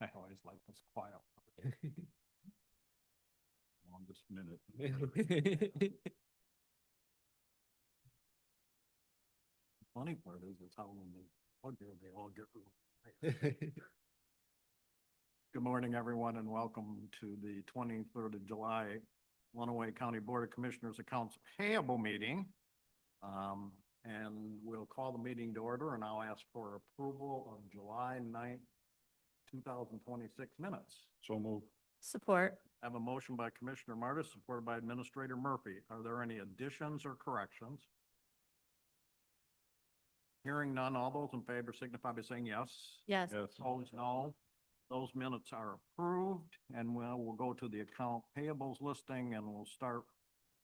I always like this quiet. Longest minute. Funny part is how when they plug here, they all get real quiet. Good morning, everyone, and welcome to the 23rd of July Lenawee County Board of Commissioners Accounts Payable meeting. And we'll call the meeting to order, and I'll ask for approval of July 9th, 2026 minutes. So move. Support. I have a motion by Commissioner Martis, supported by Administrator Murphy. Are there any additions or corrections? Hearing none, all those in favor signify by saying yes. Yes. Yes. Opposed, no. Those minutes are approved, and we'll go to the account payables listing, and we'll start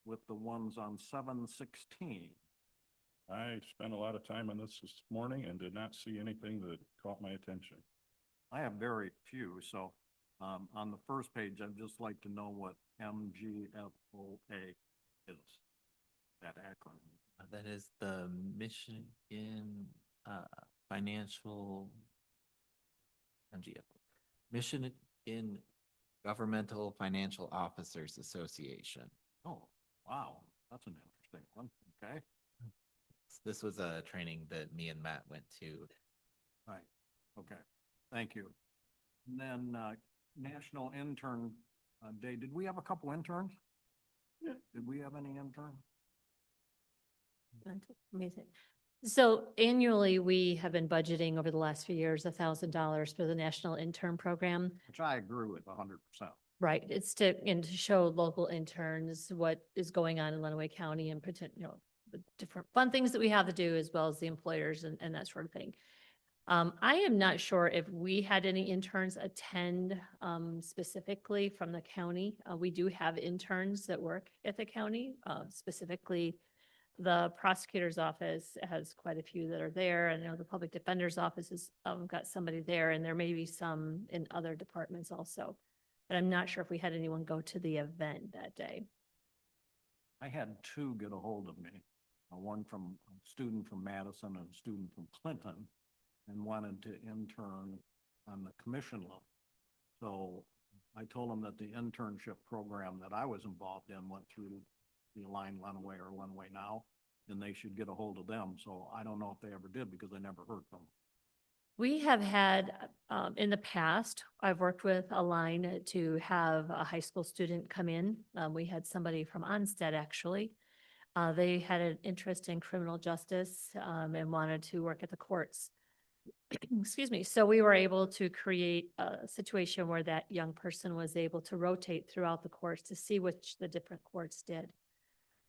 with the ones on 7/16. I spent a lot of time on this morning and did not see anything that caught my attention. I have very few, so on the first page, I'd just like to know what MGFOA is, that acronym. That is the Michigan Financial MGF, Michigan Governmental Financial Officers Association. Oh, wow, that's an interesting one. Okay, This was a training that me and Matt went to. right, okay, thank you. And then National Intern Day, did we have a couple interns? Yeah. Did we have any interns? Amazing. So annually, we have been budgeting over the last few years, $1,000 for the National Intern Program. Which I agree with 100%. Right, it's to show local interns what is going on in Lenawee County and the different fun things that we have to do, as well as the employers and that sort of thing. I am not sure if we had any interns attend specifically from the county. We do have interns that work at the county, specifically the prosecutor's office has quite a few that are there, and the public defender's office has got somebody there, and there may be some in other departments also. But I'm not sure if we had anyone go to the event that day. I had two get a hold of me, one from a student from Madison and a student from Clinton, and wanted to intern on the commission level. So I told them that the internship program that I was involved in went through the Align Lenawee or Lenawee Now, and they should get a hold of them. So I don't know if they ever did, because I never heard from them. We have had, in the past, I've worked with Align to have a high school student come in. We had somebody from Onstead, actually. They had an interest in criminal justice and wanted to work at the courts. Excuse me. So we were able to create a situation where that young person was able to rotate throughout the courts to see which the different courts did.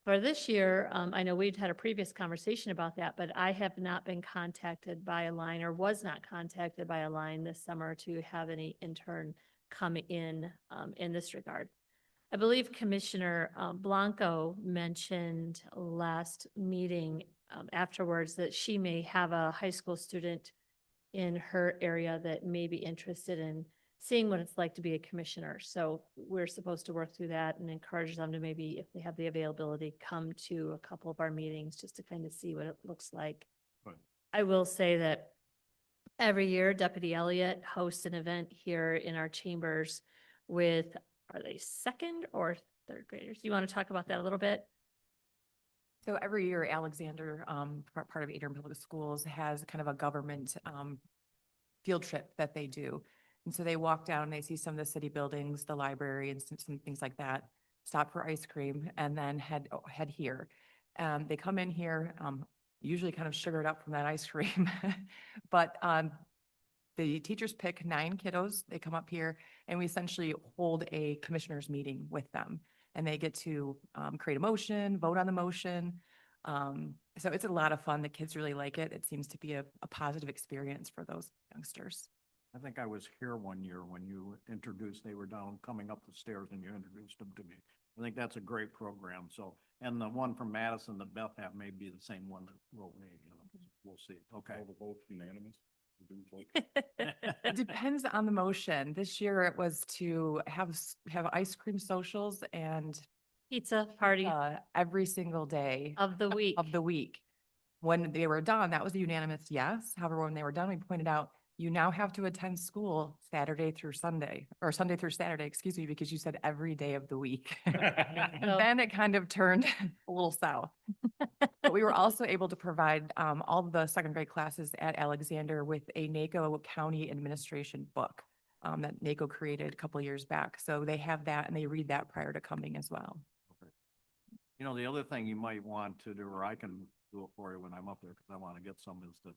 For this year, I know we'd had a previous conversation about that, but I have not been contacted by Align, or was not contacted by Align this summer to have any intern come in this regard. I believe Commissioner Blanco mentioned last meeting afterwards that she may have a high school student in her area that may be interested in seeing what it's like to be a commissioner. So we're supposed to work through that and encourage them to, maybe if they have the availability, come to a couple of our meetings just to kind of see what it looks like. Right. I will say that every year Deputy Elliott hosts an event here in our chambers with, are they second or third graders? You want to talk about that a little bit? So every year, Alexander, part of Adrian Public Schools, has kind of a government field trip that they do. And so they walk down, they see some of the city buildings, the library, and some things like that, stop for ice cream, and then head here. They come in here, usually kind of sugared up from that ice cream. But the teachers pick 9 kiddos. They come up here, and we essentially hold a commissioners meeting with them. And they get to create a motion, vote on the motion. So it's a lot of fun. The kids really like it. It seems to be a positive experience for those youngsters. I think I was here one year when you introduced, they were down coming up the stairs and you introduced them to me. I think that's a great program. So, and the one from Madison that Beth had may be the same one that wrote me, we'll see. Okay. All the votes unanimous? It depends on the motion. This year it was to have ice cream socials and Pizza party every single day of the week. When they were done, that was a unanimous yes. However, when they were done, we pointed out you now have to attend school Saturday through Sunday, or Sunday through Saturday, excuse me, because you said every day of the week. And Oh. then it kind of turned a little south. But we were also able to provide all of the second grade classes at Alexander with a NACO County Administration book that NACO created a couple years back. So they have that and they read that prior to coming as well. You know, the other thing you might want to do, or I can do it for you when I'm up there, because I want to get some, is that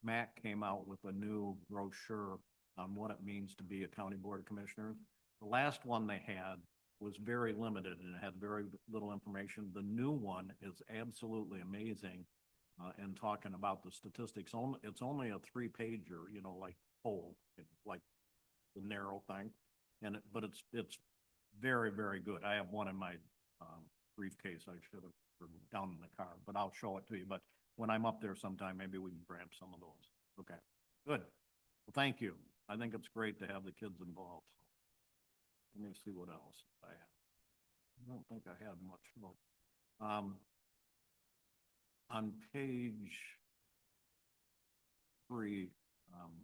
Matt came out with a new brochure on what it means to be a county board of commissioners. The last one they had was very limited and it had very little information. The new one is absolutely amazing in talking about the statistics. It's only a 3-pager, you know, like whole, like the narrow thing. But it's very, very good. I have one in my briefcase. I should have put it down in the car, but I'll show it to you. But when I'm up there sometime, maybe we can grab some of those. Okay, good. Well, thank you. I think it's great to have the kids involved. Let me see what else I have. I don't think I had much. On page 3,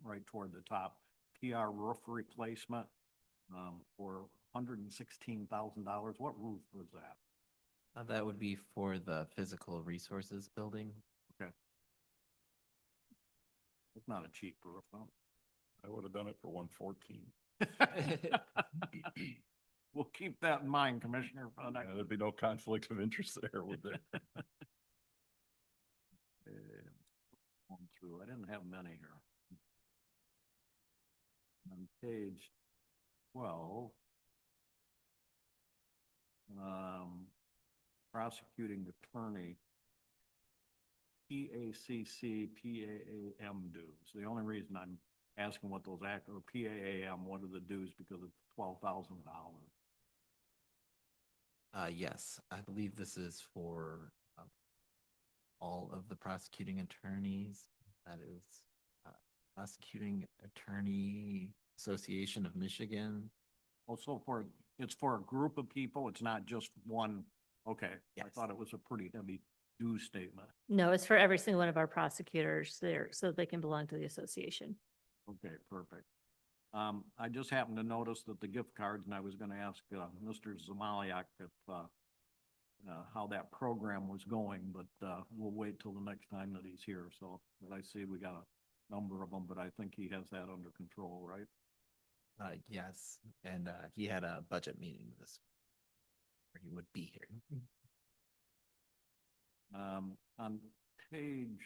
right toward the top, PR roof replacement for $116,000. What roof was that? That would be for the physical resources building. It's not a cheap roof, huh? I would have done it for 114. We'll keep that in mind, Commissioner. For the next- There'd be no conflict of interest there, would there? Going through, I didn't have many here. On page 12, prosecuting attorney, PACC, PAAM dues. The only reason I'm asking what those act, or PAAM, what are the dues, because it's $12,000. Yes, I believe this is for all of the prosecuting attorneys. That is Prosecuting Attorney Association of Michigan. Also it's for a group of people, it's not just one, okay. I Yes. thought it was a pretty heavy due statement. No, it's for every single one of our prosecutors there, so they can belong to the association. Okay, perfect. I just happened to notice that the gift cards, and I was gonna ask, Mr. Zamaliak if, how that program was going, but, we'll wait till the next time that he's here, so, but I see we got a number of them, but I think he has that under control, right? Yes, and he had a budget meeting this, where he would be here. On page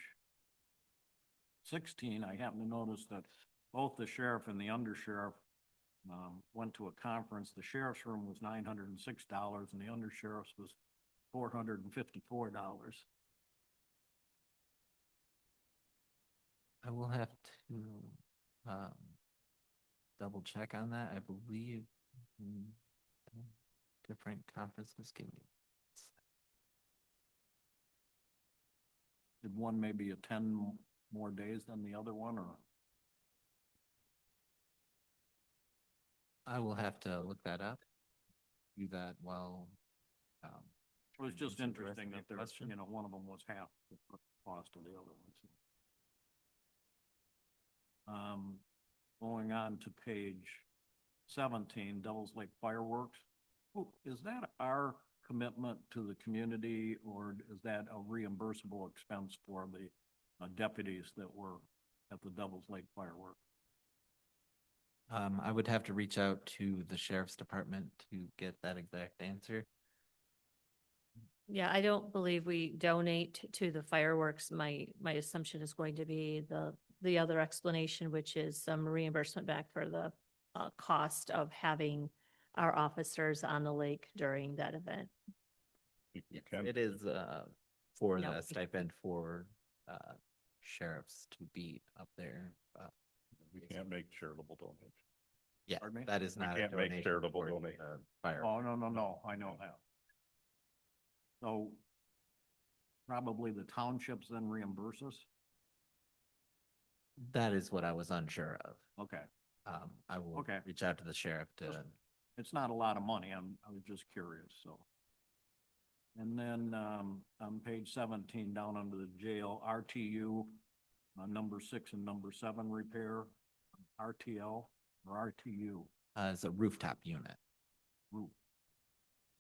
16, I happen to notice that both the sheriff and the undersheriff went to a conference. The sheriff's room was $906 and the undersheriff's was $454. I will have to double check on that. I believe different conferences. Give me. Did one maybe attend more days than the other one, or? I will have to look that up. Do that while. It was just Answer the rest interesting of that your there, question. you know, one of them was half the cost of the other one. So. Going on to page 17, Devils Lake Fireworks. Oh, is that our commitment to the community, or is that a reimbursable expense for the deputies that were at the Devils Lake Fireworks? I would have to reach out to the sheriff's department to get that exact answer. Yeah, I don't believe we donate to the fireworks. My assumption is going to be the other explanation, which is some reimbursement back for the cost of having our officers on the lake during that event. You Yes, can, it is for No, the it- stipend for sheriffs to be up there. we can't make charitable donations. Yeah, Pardon me? that is We not a can't make donation charitable for the donations. fire. Oh, no, I know that. So probably the townships then reimburse us? That is what I was unsure of. Okay, I will Okay. reach out to the sheriff Just- to, it's not a lot of money, I was just curious, so. And then, on page 17, down under the jail, RTU, number 6 and number 7 repair. RTL or RTU? It's a rooftop unit. Roof.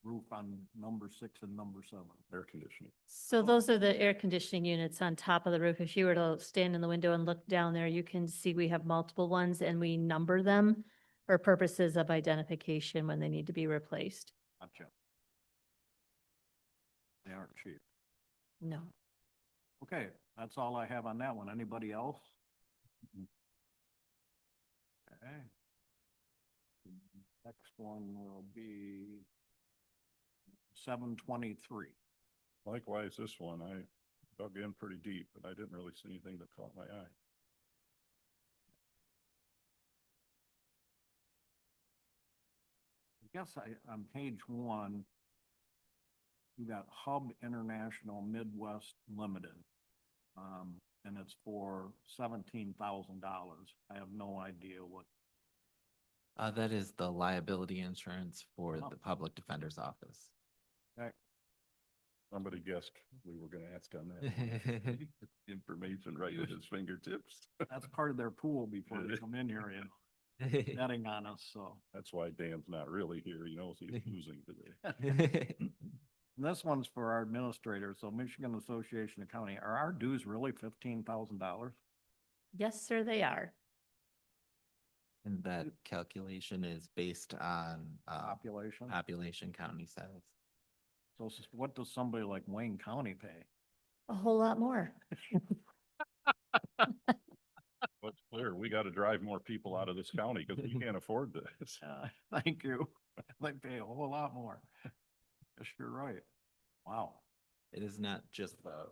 Roof on number 6 and number 7. Air conditioning. So those are the air conditioning units on top of the roof. If you were to stand in the window and look down there, you can see we have multiple ones and we number them for purposes of identification when they need to be replaced. Gotcha. They aren't cheap. No. Okay, that's all I have on that one. Anybody else? Okay. Next one will be 723. Likewise, this one, I dug in pretty deep, but I didn't really see anything that caught my eye. I guess on page 1, you got Hub International Midwest Limited. And it's for $17,000. I have no idea what, That is the liability insurance for Oh. the public defender's office. Somebody guessed we were gonna ask on that. Information right at his fingertips. that's part of their pool before they come in here, you know, betting on us, so. That's why Dan's not really here. He knows he's losing today. And this one's for our administrator, so Michigan Association of County, are our dues really $15,000? Yes, sir, they are. And that calculation is based on Population? population county size. So what does somebody like Wayne County pay? A whole lot more. What's clear, we gotta drive more people out of this county because we can't afford this. Thank you. They pay a whole lot more. Yes, you're right. Wow. It is not just the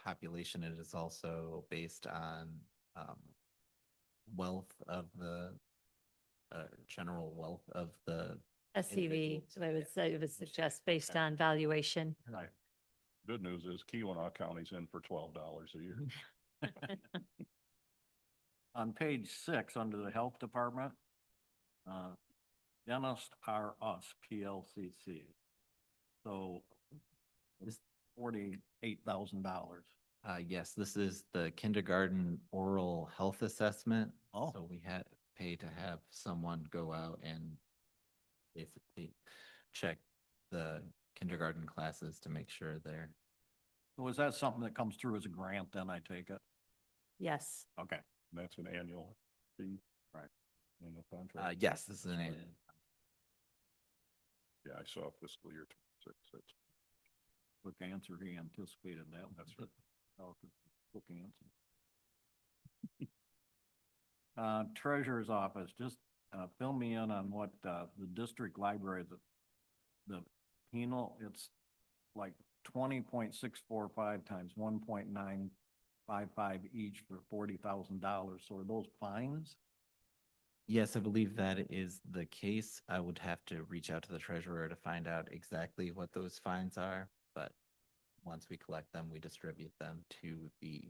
population, it is also based on wealth of the general wealth of the SCV, Individuals. so I would say, it would suggest based on valuation. Right. Good news is Keweenaw County's in for $12 a year. On page 6, under the Health Department, Dentist R Us PLCC. So This- $48,000. Yes, this is the kindergarten oral health assessment. Oh. So we had pay to have someone go out and basically check the kindergarten classes to make sure they're, So is that something that comes through as a grant then, I take it? Yes. Okay. That's an annual fee. Right. In the contract. yes, this is an annual. Yeah, I saw fiscal year 26. That's Quick answer, he anticipated that. That's right. Oh, quick answer. Treasurer's office, just fill me in on what the district library, the penal, it's like 20.645 times 1.955 each for $40,000. So are those fines? Yes, I believe that is the case. I would have to reach out to the treasurer to find out exactly what those fines are, but once we collect them, we distribute them to the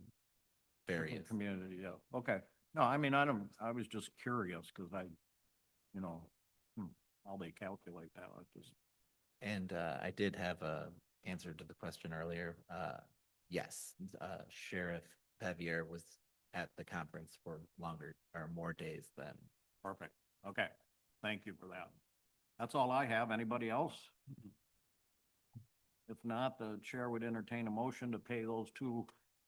Different various. community, yeah, okay. No, I mean, I was just curious because you know, how they calculate that, I just, And I did have a answer to the question earlier. Yes, Sheriff Pevier was at the conference for longer or more days than. perfect, okay, thank you for that. That's all I have, anybody else? If not, the chair would entertain a motion to pay those 2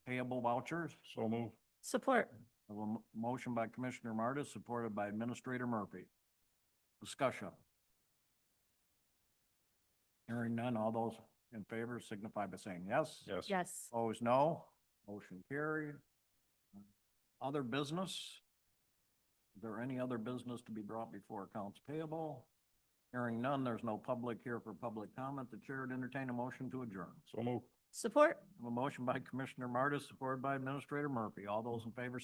payable vouchers. So move. Support. I have a motion by Commissioner Martis, supported by Administrator Murphy. Discussion. Hearing none, all those in favor signify by saying yes. Yes. Yes. Opposed, no. Motion carried. Other business? Is there any other business to be brought before accounts payable? Hearing none, there's no public here for public comment. The chair would entertain a motion to adjourn. So move. Support. I have a motion by Commissioner Martis, supported by Administrator Murphy. All those in favor